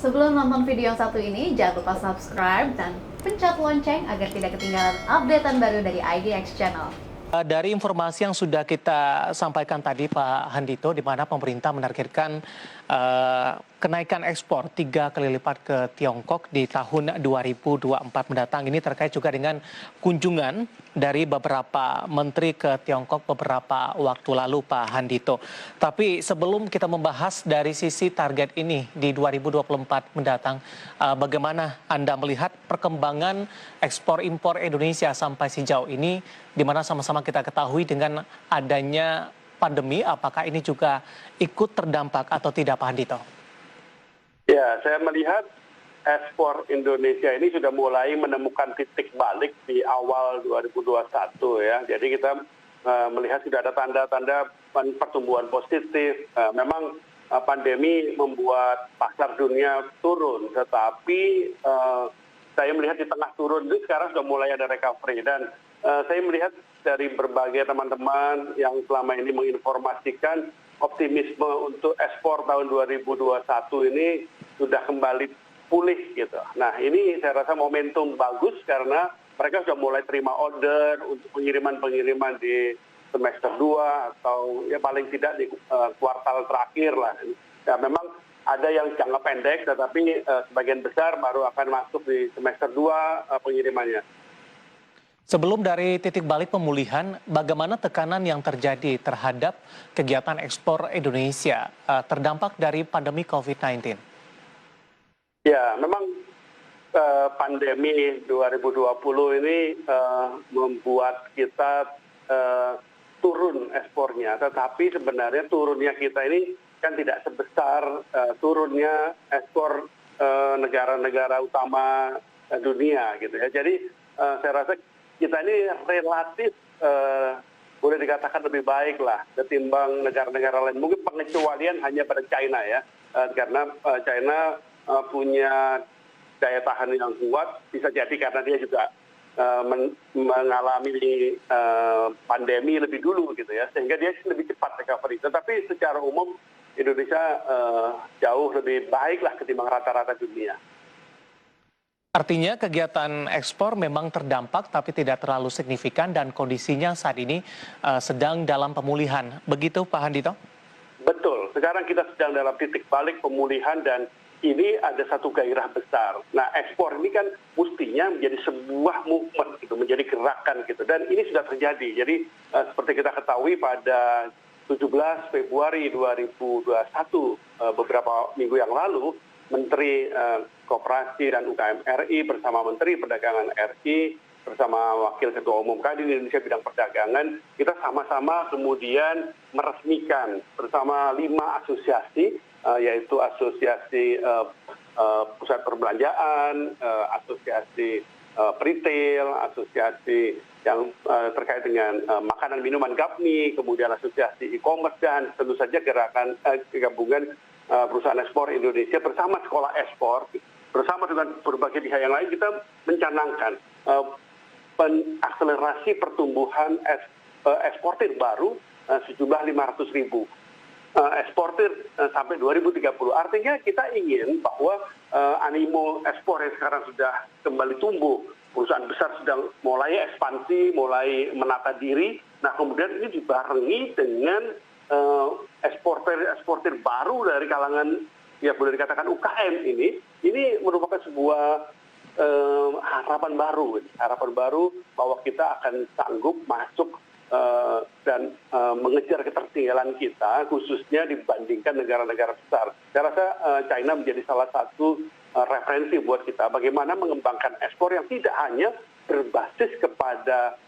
Sebelum nonton video yang satu ini, jangan lupa subscribe dan pencet lonceng agar tidak ketinggalan updatean baru dari IDX Channel. Dari informasi yang sudah kita sampaikan tadi Pak Handito, di mana pemerintah menargetkan kenaikan ekspor 3 kali lipat ke Tiongkok di tahun 2024 mendatang. Ini terkait juga dengan kunjungan dari beberapa menteri ke Tiongkok beberapa waktu lalu Pak Handito. Tapi sebelum kita membahas dari sisi target ini di 2024 mendatang, bagaimana Anda melihat perkembangan ekspor impor Indonesia sampai sejauh ini, di mana sama-sama kita ketahui dengan adanya pandemi, apakah ini juga ikut terdampak atau tidak Pak Handito? Ya, saya melihat ekspor Indonesia ini sudah mulai menemukan titik balik di awal 2021 ya. Jadi kita melihat sudah ada tanda-tanda pertumbuhan positif. Memang pandemi membuat pasar dunia turun, tetapi saya melihat di tengah turun itu sekarang sudah mulai ada recovery. Dan saya melihat dari berbagai teman-teman yang selama ini menginformasikan optimisme untuk ekspor tahun 2021 ini sudah kembali pulih gitu. Nah ini saya rasa momentum bagus karena mereka sudah mulai terima order untuk pengiriman-pengiriman di semester 2 atau ya paling tidak di kuartal terakhir lah. Ya memang ada yang jangka pendek tetapi sebagian besar baru akan masuk di semester 2 pengirimannya. Sebelum dari titik balik pemulihan, bagaimana tekanan yang terjadi terhadap kegiatan ekspor Indonesia terdampak dari pandemi COVID-19? Ya, memang pandemi 2020 ini membuat kita turun ekspornya, tetapi sebenarnya turunnya kita ini kan tidak sebesar turunnya ekspor negara-negara utama dunia gitu ya. Jadi saya rasa kita ini relatif boleh dikatakan lebih baik lah ketimbang negara-negara lain. Mungkin pengecualian hanya pada China ya, karena China punya daya tahan yang kuat, bisa jadi karena dia juga mengalami pandemi lebih dulu gitu ya, sehingga dia lebih cepat recovery. Tetapi secara umum Indonesia jauh lebih baik lah ketimbang rata-rata dunia. Artinya kegiatan ekspor memang terdampak tapi tidak terlalu signifikan dan kondisinya saat ini sedang dalam pemulihan. Begitu Pak Handito? Betul, sekarang kita sedang dalam titik balik pemulihan dan ini ada satu gairah besar. Nah ekspor ini kan mestinya menjadi sebuah movement gitu, menjadi gerakan gitu, dan ini sudah terjadi. Jadi seperti kita ketahui pada 17 Februari 2021 beberapa minggu yang lalu, Menteri Koperasi dan UKM RI bersama Menteri Perdagangan RI bersama Wakil Ketua Umum Kadin Indonesia bidang perdagangan, kita sama-sama kemudian meresmikan bersama 5 asosiasi, yaitu asosiasi pusat perbelanjaan, asosiasi retail, asosiasi yang terkait dengan makanan minuman GAPMI, kemudian asosiasi e-commerce dan tentu saja gabungan perusahaan ekspor Indonesia bersama sekolah ekspor, bersama dengan berbagai pihak yang lain kita mencanangkan akselerasi pertumbuhan eksportir baru sejumlah 500.000 eksportir sampai 2030. Artinya kita ingin bahwa animo ekspor yang sekarang sudah kembali tumbuh, perusahaan besar sedang mulai ekspansi, mulai menata diri. Nah kemudian ini dibarengi dengan eksportir baru dari kalangan ya boleh dikatakan UKM ini merupakan sebuah harapan baru bahwa kita akan sanggup masuk dan mengejar ketertinggalan kita khususnya dibandingkan negara-negara besar. Saya rasa China menjadi salah satu referensi buat kita bagaimana mengembangkan ekspor yang tidak hanya berbasis kepada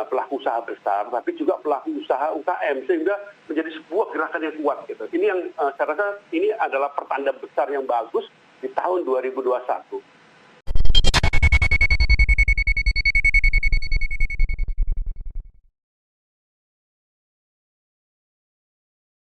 pelaku usaha besar, tapi juga pelaku usaha UKM sehingga menjadi sebuah gerakan yang kuat gitu. Ini yang saya rasa ini adalah pertanda besar yang bagus di tahun 2021.